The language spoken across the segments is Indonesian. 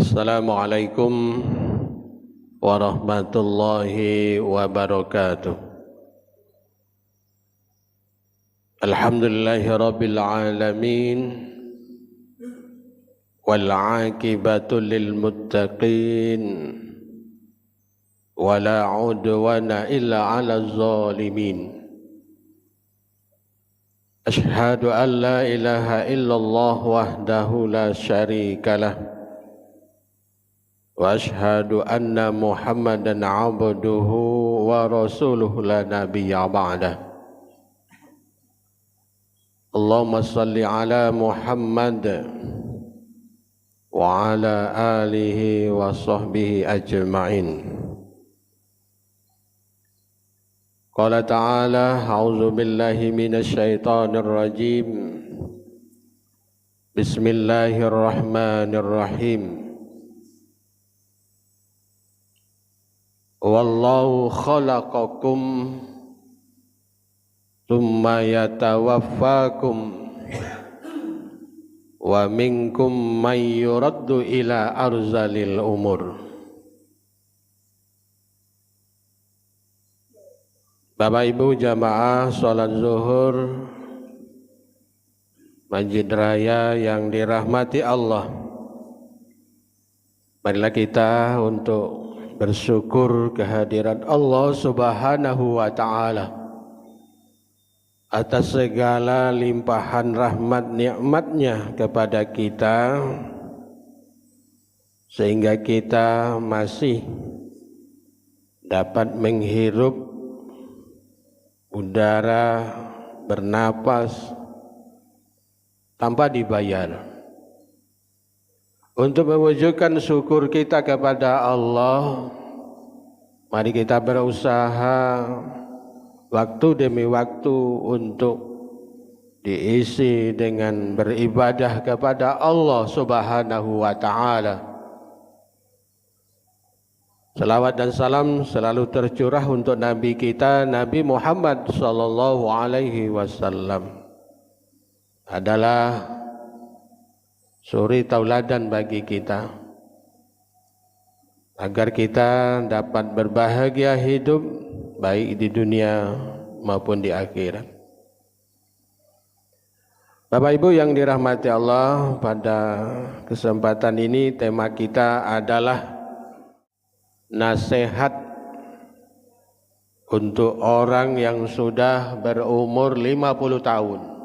Assalamualaikum warahmatullahi wabarakatuh. Alhamdulillahi rabbil alamin wal aqibatu lil muttaqin wala udwana illa 'alal zalimin. Ashhadu an la ilaha illallah wahdahu la syarikalah wa ashhadu anna Muhammadan 'abduhu wa rasuluhu la nabiyya ba'dah. Allahumma salli ala Muhammad wa ala alihi wa sahbihi ajma'in. Qala ta'ala a'udzu billahi minasy syaithanir rajim. Bismillahirrahmanirrahim. Wallahu khalaqakum tsumma yatawaffakum wa minkum may yuraddu ila arzalil umur. Bapak Ibu jamaah salat zuhur Masjid Raya yang dirahmati Allah, marilah kita untuk bersyukur kehadiran Allah Subhanahu wa ta'ala atas segala limpahan rahmat nikmatnya kepada kita, sehingga kita masih dapat menghirup udara, bernapas tanpa dibayar. Untuk mewujudkan syukur kita kepada Allah, mari kita berusaha waktu demi waktu untuk diisi dengan beribadah kepada Allah Subhanahu wa ta'ala. Salawat dan salam selalu tercurah untuk Nabi kita, Nabi Muhammad sallallahu alaihi wasallam. Adalah suri tauladan bagi kita, agar kita dapat berbahagia hidup baik di dunia maupun di akhirat. Bapak Ibu yang dirahmati Allah, pada kesempatan ini tema kita adalah nasihat untuk orang yang sudah berumur 50 tahun.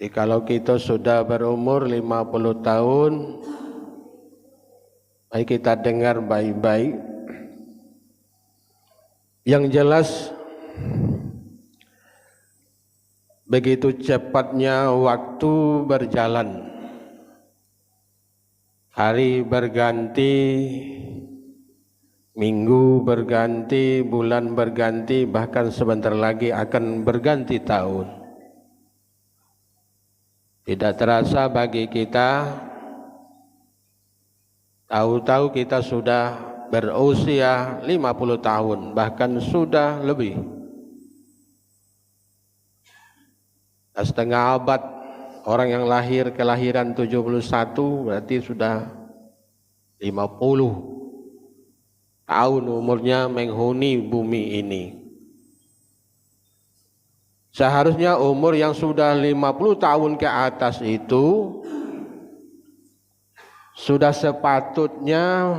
Jadi kalau kita sudah berumur 50 tahun, mari kita dengar baik-baik. Yang jelas, begitu cepatnya waktu berjalan. Hari berganti, minggu berganti, bulan berganti, bahkan sebentar lagi akan berganti tahun. Tidak terasa bagi kita, tahu-tahu kita sudah berusia 50 tahun, bahkan sudah lebih. Setengah abad. Orang yang lahir kelahiran 71 berarti sudah 50 tahun umurnya menghuni bumi ini. Seharusnya umur yang sudah 50 tahun ke atas itu sudah sepatutnya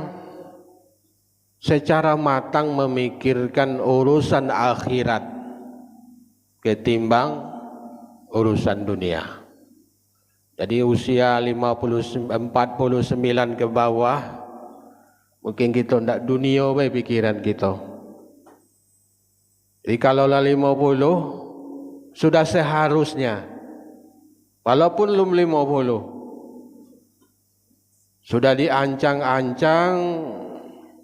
secara matang memikirkan urusan akhirat ketimbang urusan dunia. Jadi usia 49 ke bawah, mungkin kita tidak dunia baik pikiran kita. Jadi kalau 50 sudah seharusnya, walaupun belum 50, sudah diancang-ancang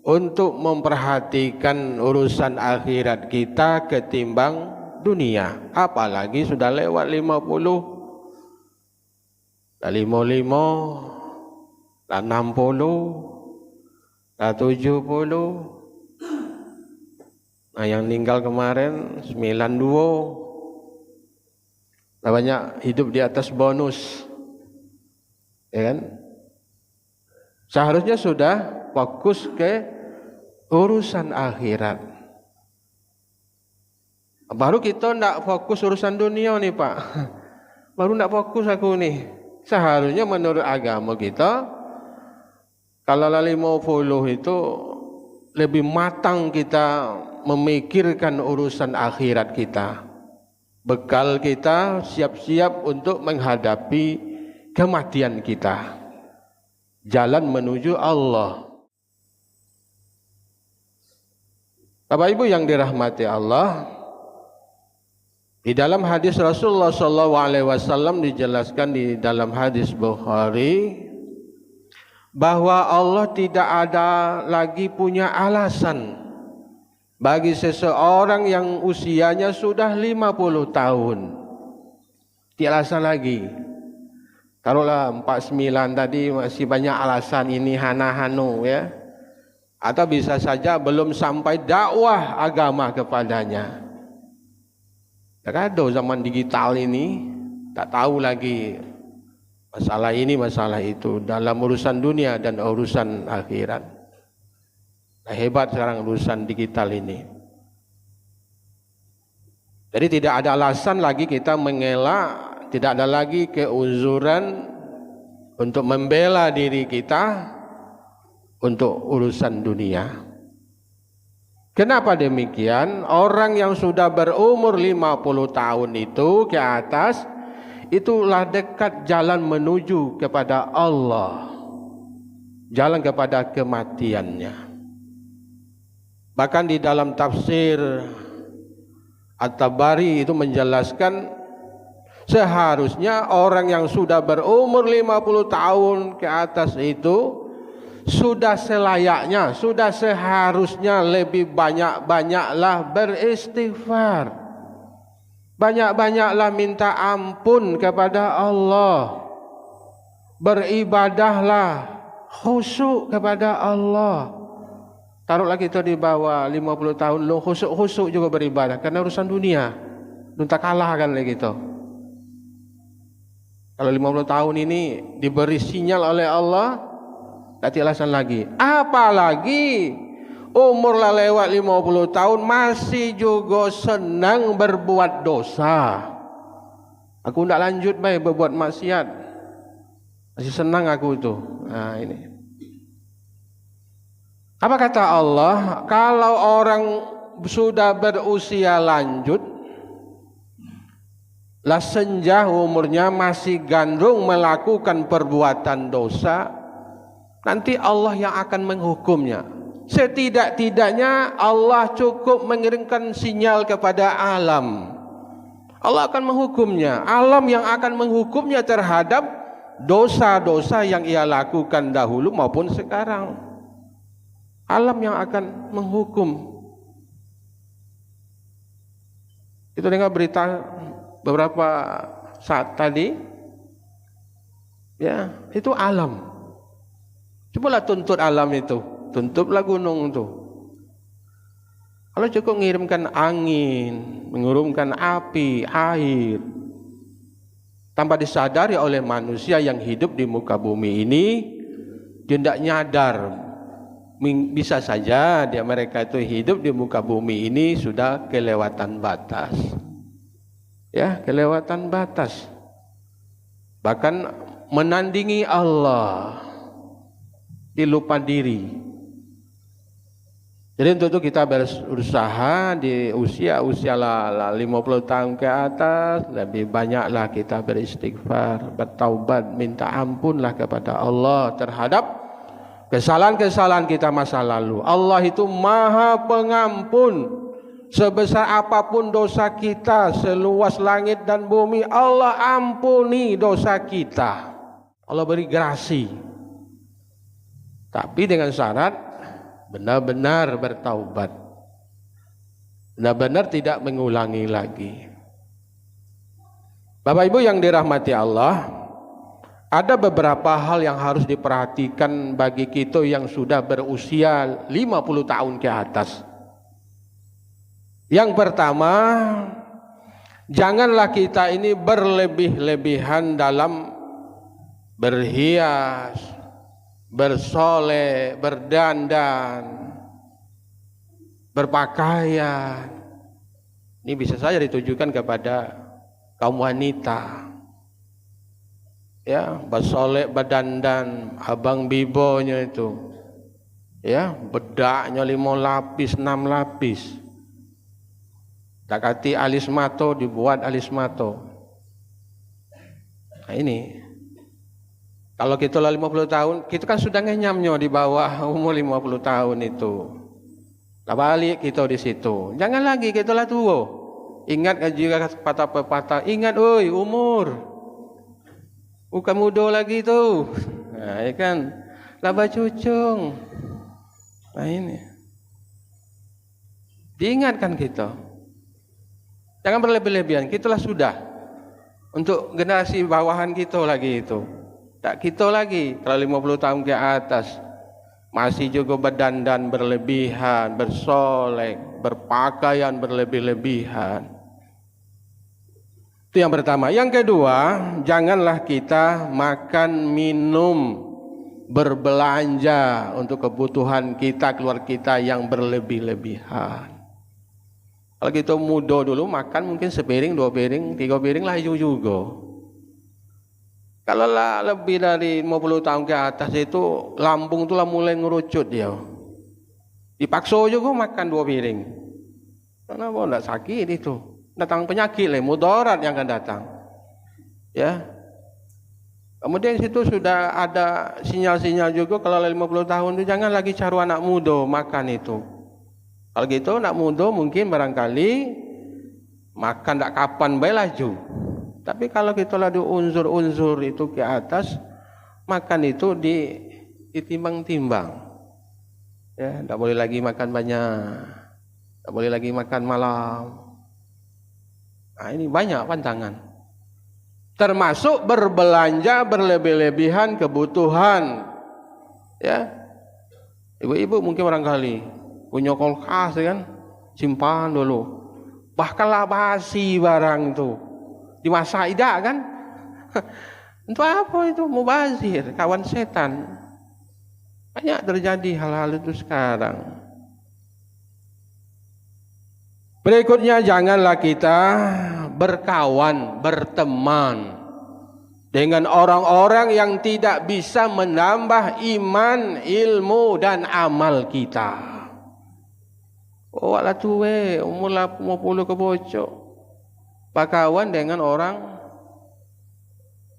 untuk memperhatikan urusan akhirat kita ketimbang dunia. Apalagi sudah lewat 50. Dah 55, dah 60, dah 70. Nah, yang meninggal kemarin 92. Banyak hidup di atas bonus. ya kan? Seharusnya sudah fokus ke urusan akhirat. Baru kita tidak fokus urusan dunia nih Pak. Baru tidak fokus aku nih. Seharusnya menurut agama kita, kalau 50 itu lebih matang kita memikirkan urusan akhirat kita. Bekal kita siap-siap untuk menghadapi kematian kita. Jalan menuju Allah. Bapak Ibu yang dirahmati Allah, di dalam hadis Rasulullah SAW dijelaskan di dalam hadis Bukhari bahwa Allah tidak ada lagi punya alasan bagi seseorang yang usianya sudah 50 tahun. Tidak alasan lagi. Taruhlah 49 tadi masih banyak alasan ini hana-hanu ya. Atau bisa saja belum sampai dakwah agama kepadanya. Tak ada zaman digital ini, tak tahu lagi masalah ini masalah itu dalam urusan dunia dan urusan akhirat. Nah, hebat sekarang urusan digital ini. Jadi tidak ada alasan lagi kita mengelak, tidak ada lagi keuzuran untuk membela diri kita untuk urusan dunia. Kenapa demikian? Orang yang sudah berumur 50 tahun itu ke atas, itulah dekat jalan menuju kepada Allah, jalan kepada kematiannya. Bahkan di dalam tafsir At-Tabari itu menjelaskan seharusnya orang yang sudah berumur 50 tahun ke atas itu sudah selayaknya, sudah seharusnya lebih banyak-banyaklah beristighfar. Banyak-banyaklah minta ampun kepada Allah. Beribadahlah khusyuk kepada Allah. Taruhlah kita di bawah 50 tahun lo khusyuk juga beribadah karena urusan dunia. Entah kalah kan lagi gitu. Kalau 50 tahun ini diberi sinyal oleh Allah, tak alasan lagi. Apalagi umur lah lewat 50 tahun masih juga senang berbuat dosa. Aku tidak lanjut baik berbuat maksiat. Masih senang aku itu. Nah ini. Apa kata Allah? Kalau orang sudah berusia lanjut, lah senja umurnya masih gandrung melakukan perbuatan dosa, nanti Allah yang akan menghukumnya. Setidak-tidaknya Allah cukup mengirimkan sinyal kepada alam. Allah akan menghukumnya. Alam yang akan menghukumnya terhadap dosa-dosa yang ia lakukan dahulu maupun sekarang. Alam yang akan menghukum. Kita dengar berita beberapa saat tadi, ya itu alam. Cobalah tuntut alam itu, tuntutlah gunung itu. Allah cukup mengirimkan angin, mengurumkan api, air, tanpa disadari oleh manusia yang hidup di muka bumi ini. Dia tidak nyadar. Bisa saja mereka itu hidup di muka bumi ini sudah kelewatan batas. Ya, kelewatan batas. Bahkan menandingi Allah. Dilupa diri. Jadi untuk itu kita berusaha di usia lah 50 tahun ke atas, lebih banyaklah kita beristighfar, bertaubat, minta ampunlah kepada Allah terhadap kesalahan-kesalahan kita masa lalu. Allah itu Maha Pengampun. Sebesar apapun dosa kita, seluas langit dan bumi, Allah ampuni dosa kita. Allah beri grasi. Tapi dengan syarat benar-benar bertaubat. Benar-benar tidak mengulangi lagi. Bapak Ibu yang dirahmati Allah, ada beberapa hal yang harus diperhatikan bagi kita yang sudah berusia 50 tahun ke atas. Yang pertama, janganlah kita ini berlebih-lebihan dalam berhias, bersoleh, berdandan, berpakaian. Ini bisa saja ditujukan kepada kaum wanita. Ya, bersoleh, berdandan, abang bibonya itu. Ya, bedaknya 5 lapis, 6 lapis. Tak kati alis mato, dibuat alis mato. Nah ini, kalau kita lah 50 tahun, kita kan sudah ngenyamnya di bawah umur 50 tahun itu. Lah balik kita di situ. Jangan lagi kita lah tua. Ingat juga kata pepatah, ingat oi umur. Bukan muda lagi tu. Nah, ya kan, laba cucung. Nah ini, diingatkan kita. Jangan berlebih-lebihan. Kita lah sudah. Untuk generasi bawahan kita lagi itu. Tak kita lagi. Kalau 50 tahun ke atas, masih juga berdandan berlebihan, bersolek, berpakaian berlebih-lebihan. Itu yang pertama. Yang kedua, janganlah kita makan, minum, berbelanja untuk kebutuhan kita, keluarga kita yang berlebih-lebihan. Kalau kita muda dulu makan mungkin sepiring, 2 piring, 3 piring lah juga. Kalau lah lebih dari 50 tahun ke atas itu lambung tuh lah mulai ngerucut dia. Dipaksa juga makan 2 piring. Kenapa enggak sakit itu? Datang penyakit lah, mudarat yang akan datang. Ya. Kemudian situ sudah ada sinyal-sinyal juga kalau 50 tahun itu jangan lagi cari anak muda makan itu. Kalau gitu anak muda mungkin barangkali makan tak kapan baik laju. Tapi kalau kita ada unsur-unsur itu ke atas, makan itu ditimbang-timbang. Ya, tak boleh lagi makan banyak, tak boleh lagi makan malam. Nah, ini banyak pantangan. Termasuk berbelanja berlebih-lebihan kebutuhan. Ya, ibu-ibu mungkin barangkali punya kulkas kan, simpan dulu. Bahkan lah basi barang itu dimasak tidak kan? Itu apa itu? Mubazir, kawan setan. Banyak terjadi hal-hal itu sekarang. Berikutnya, janganlah kita berkawan, berteman dengan orang-orang yang tidak bisa menambah iman, ilmu dan amal kita. Oh, ala tuwe umur 50 ke bocok. Berkawan dengan orang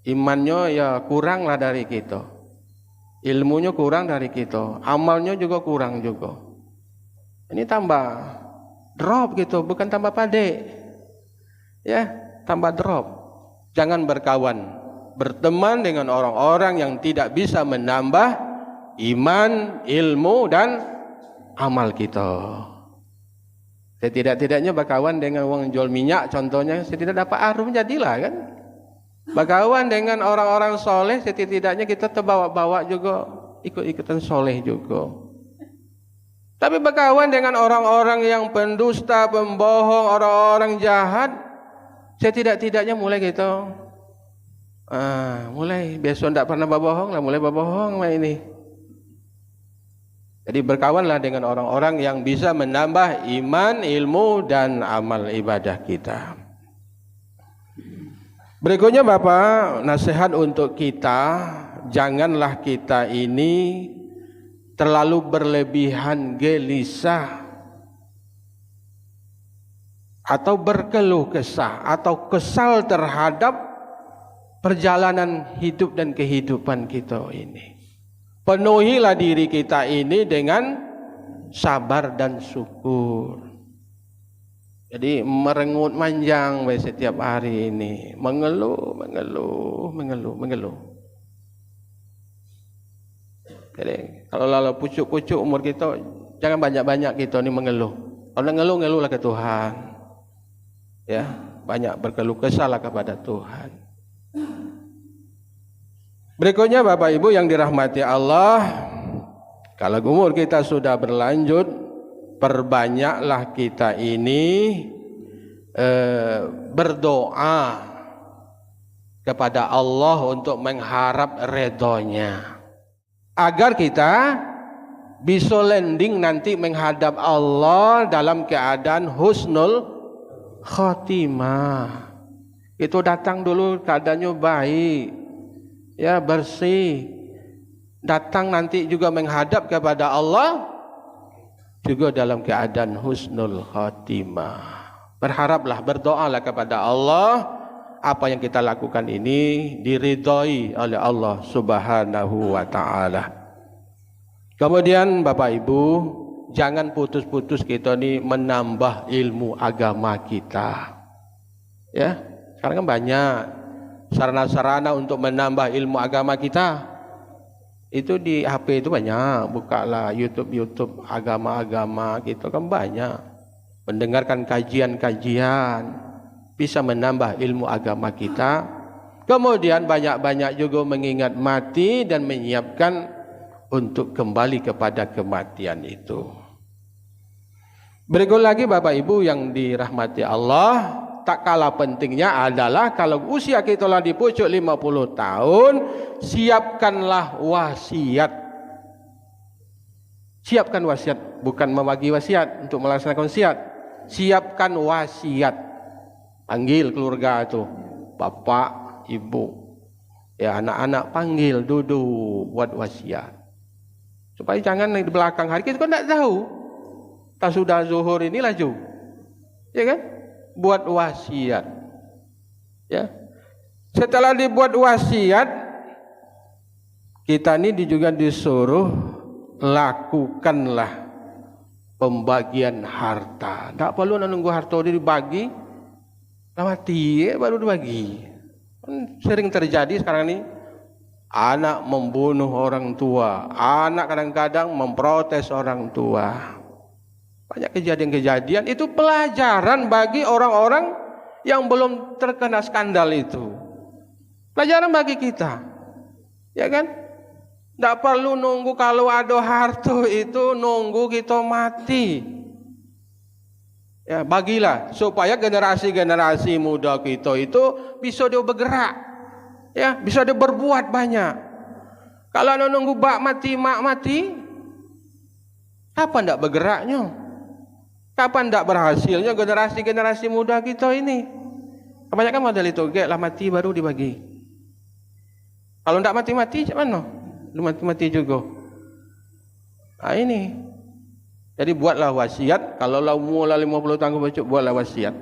imannya ya kurang lah dari kita, ilmunya kurang dari kita, amalnya juga kurang juga. Ini tambah drop gitu, bukan tambah pade. Ya, tambah drop. Jangan berkawan, berteman dengan orang-orang yang tidak bisa menambah iman, ilmu dan amal kita. Setidak-tidaknya berkawan dengan orang jual minyak contohnya, setidak dapat arum jadilah kan. Berkawan dengan orang-orang soleh, setidak-tidaknya kita terbawa-bawa juga, ikut-ikutan soleh juga. Tapi berkawan dengan orang-orang yang pendusta, pembohong, orang-orang jahat, setidak-tidaknya mulai gitu. Mulai besok tidak pernah berbohong lah, mulai berbohong lah ini. Jadi berkawanlah dengan orang-orang yang bisa menambah iman, ilmu dan amal ibadah kita. Berikutnya Bapak, nasihat untuk kita, janganlah kita ini terlalu berlebihan gelisah atau berkeluh kesah atau kesal terhadap perjalanan hidup dan kehidupan kita ini. Penuhilah diri kita ini dengan sabar dan syukur. Jadi merengut manjang setiap hari ini, mengeluh. Jadi kalau lalu pucuk-pucuk umur kita, jangan banyak-banyak kita ni mengeluh. Kalau ngeluh-ngeluhlah ke Tuhan. Ya, banyak berkeluh kesahlah kepada Tuhan. Berikutnya Bapak Ibu yang dirahmati Allah, kalau umur kita sudah berlanjut, perbanyaklah kita ini berdoa kepada Allah untuk mengharap redhonya, agar kita bisa landing nanti menghadap Allah dalam keadaan husnul khotimah. Itu datang dulu keadaannya baik, ya, bersih. Datang nanti juga menghadap kepada Allah juga dalam keadaan husnul khotimah. Berharaplah, berdoalah kepada Allah apa yang kita lakukan ini diridhoi oleh Allah Subhanahu wa taala. Kemudian Bapak Ibu, jangan putus-putus kita nih menambah ilmu agama kita. Ya, sekarang kan banyak sarana-sarana untuk menambah ilmu agama kita. Itu di HP itu banyak, bukalah YouTube agama-agama gitu kan banyak. Mendengarkan kajian-kajian bisa menambah ilmu agama kita. Kemudian banyak-banyak juga mengingat mati dan menyiapkan untuk kembali kepada kematian itu. Berikut lagi Bapak Ibu yang dirahmati Allah, tak kalah pentingnya adalah kalau usia kita telah di pucuk 50 tahun, siapkanlah wasiat. Siapkan wasiat, bukan membagi wasiat untuk melaksanakan wasiat. Siapkan wasiat. Panggil keluarga itu, bapak, ibu, ya anak-anak panggil duduk buat wasiat. Supaya jangan di belakang hari kita kan tidak tahu. Tak sudah zuhur ini laju, ya kan? Buat wasiat. Ya. Setelah dibuat wasiat, kita ini juga disuruh lakukanlah pembagian harta. Tak perlu nunggu harta dibagi. Mati baru dibagi. Sering terjadi sekarang ini, anak membunuh orang tua, anak kadang-kadang memprotes orang tua. Banyak kejadian-kejadian, itu pelajaran bagi orang-orang yang belum terkena skandal itu. Pelajaran bagi kita, ya kan? Tidak perlu nunggu kalau ada harta itu nunggu kita mati. Ya, bagilah supaya generasi-generasi muda kita itu bisa dia bergerak, ya, bisa dia berbuat banyak. Kalau nunggu mak mati, kapan tidak bergeraknya? Kapan tidak berhasilnya generasi-generasi muda kita ini? Kebanyakan model itu, lah mati baru dibagi. Kalau tidak mati-mati, macam mana? Lu mati-mati juga. Nah ini. Jadi buatlah wasiat. Kalau umur 50 tahun ke buatlah wasiat.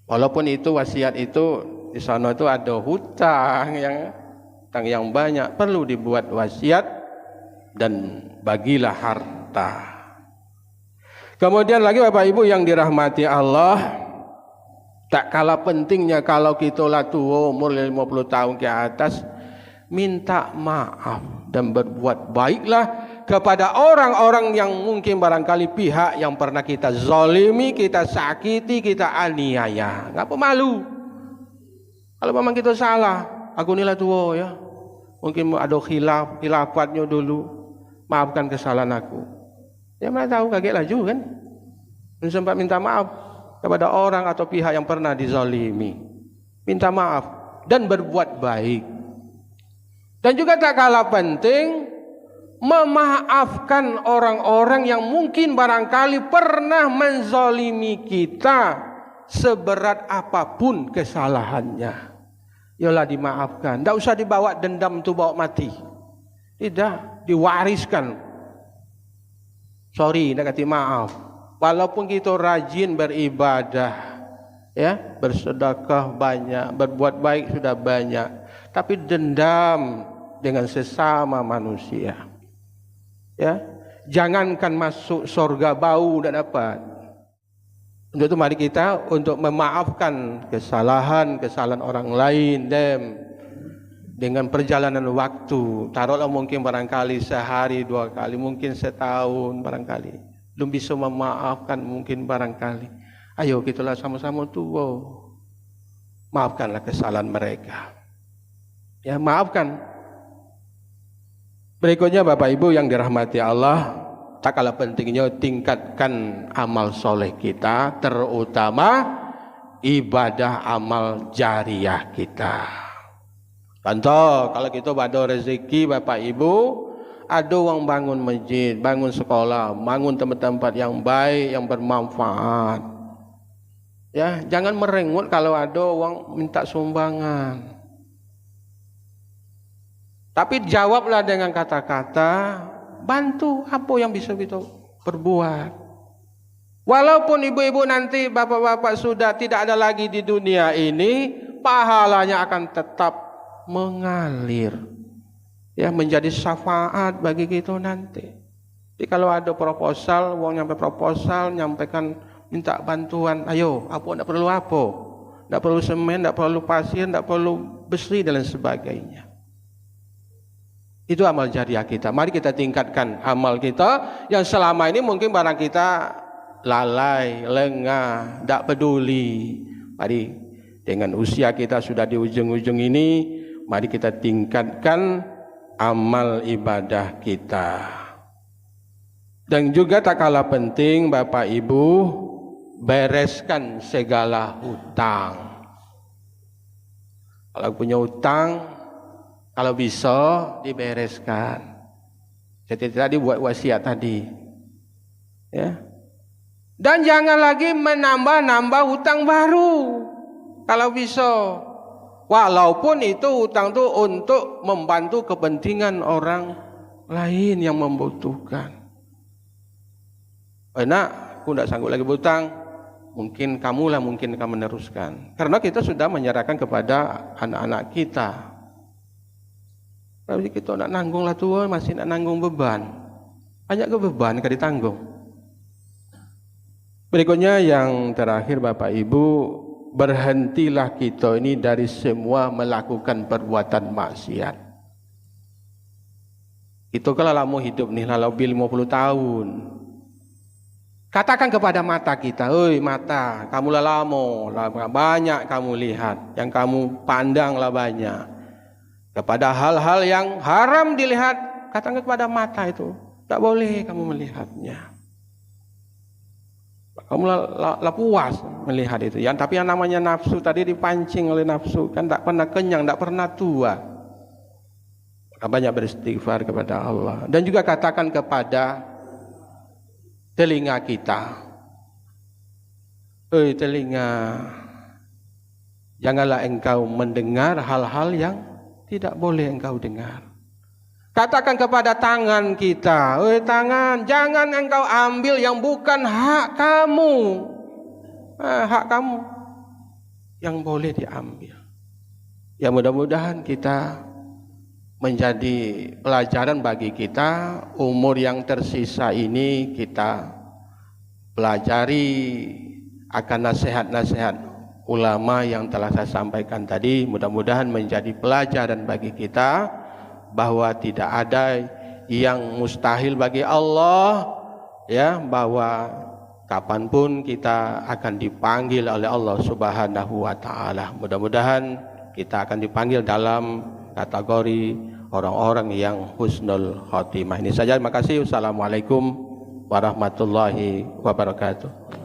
Walaupun itu wasiat itu di sana itu ada hutang yang banyak, perlu dibuat wasiat dan bagilah harta. Kemudian lagi Bapak Ibu yang dirahmati Allah, tak kalah pentingnya kalau kita lah tua umur 50 tahun ke atas, minta maaf dan berbuat baiklah kepada orang-orang yang mungkin barangkali pihak yang pernah kita zalimi, kita sakiti, kita aniaya. Enggak malu. Kalau memang kita salah, aku nilai tua ya. Mungkin ada khilafatnya dulu. Maafkan kesalahan aku. Ya mana tahu kaget laju kan? Sempat minta maaf kepada orang atau pihak yang pernah dizalimi. Minta maaf dan berbuat baik. Dan juga tak kalah penting memaafkan orang-orang yang mungkin barangkali pernah menzalimi kita seberat apapun kesalahannya. Yalah dimaafkan. Tidak usah dibawa dendam itu bawa mati. Tidak, diwariskan. Sorry, nak kata maaf. Walaupun kita rajin beribadah, ya, bersedekah banyak, berbuat baik sudah banyak, tapi dendam dengan sesama manusia. Ya, jangankan masuk surga bau dan dapat. Untuk itu mari kita untuk memaafkan kesalahan orang lain dengan perjalanan waktu. Taruhlah mungkin barangkali sehari, 2 kali, mungkin setahun barangkali. Belum bisa memaafkan mungkin barangkali. Ayo kita sama-sama tua. Maafkanlah kesalahan mereka. Ya, maafkan. Berikutnya Bapak Ibu yang dirahmati Allah, tak kalah pentingnya tingkatkan amal soleh kita, terutama ibadah amal jariah kita. Contoh, kalau kita ada rezeki Bapak Ibu, ada orang bangun masjid, bangun sekolah, bangun tempat-tempat yang baik, yang bermanfaat. Ya, jangan merengut kalau ada orang minta sumbangan. Tapi jawablah dengan kata-kata, bantu apa yang bisa kita perbuat. Walaupun ibu-ibu nanti, bapak-bapak sudah tidak ada lagi di dunia ini, pahalanya akan tetap mengalir, ya, menjadi syafaat bagi kita nanti. Jadi kalau ada proposal, uang nyampe proposal, nyampaikan minta bantuan, ayo, apa, tidak perlu apa, tidak perlu semen, tidak perlu pasir, tidak perlu besi dan lain sebagainya. Itu amal jariah kita. Mari kita tingkatkan amal kita yang selama ini mungkin barang kita lalai, lengah, tidak peduli. Mari dengan usia kita sudah di ujung-ujung ini, mari kita tingkatkan amal ibadah kita. Dan juga tak kalah penting Bapak Ibu, bereskan segala hutang. Kalau punya hutang, kalau bisa dibereskan. Jadi tadi buat wasiat tadi, ya. Dan jangan lagi menambah-nambah hutang baru. Kalau bisa, walaupun itu hutang itu untuk membantu kepentingan orang lain yang membutuhkan. Enak, aku tidak sanggup lagi berhutang, mungkin kamulah mungkin akan meneruskan. Karena kita sudah menyerahkan kepada anak-anak kita. Kalau kita nak nanggung lah tua, masih nak nanggung beban. Banyak ke beban kan ditanggung. Berikutnya yang terakhir Bapak Ibu, berhentilah kita ini dari semua melakukan perbuatan maksiat. Itu kalau lama hidup nih, lebih 50 tahun. Katakan kepada mata kita, hei mata, kamu lama, banyak kamu lihat, yang kamu pandang lah banyak. Kepada hal-hal yang haram dilihat, katakan kepada mata itu, tak boleh kamu melihatnya. Kamu lah puas melihat itu. Tapi yang namanya nafsu tadi dipancing oleh nafsu, kan tak pernah kenyang, tak pernah tua. Maka banyak beristighfar kepada Allah. Dan juga katakan kepada telinga kita, hei telinga, janganlah engkau mendengar hal-hal yang tidak boleh engkau dengar. Katakan kepada tangan kita, hei tangan, jangan engkau ambil yang bukan hak kamu. Hak kamu yang boleh diambil. Ya mudah-mudahan kita menjadi pelajaran bagi kita, umur yang tersisa ini kita pelajari akan nasihat-nasihat ulama yang telah saya sampaikan tadi. Mudah-mudahan menjadi pelajaran bagi kita, bahwa tidak ada yang mustahil bagi Allah, ya, bahwa kapanpun kita akan dipanggil oleh Allah Subhanahu wa Ta'ala. Mudah-mudahan kita akan dipanggil dalam kategori orang-orang yang husnul khotimah. Ini saja, terima kasih. Wassalamualaikum warahmatullahi wabarakatuh.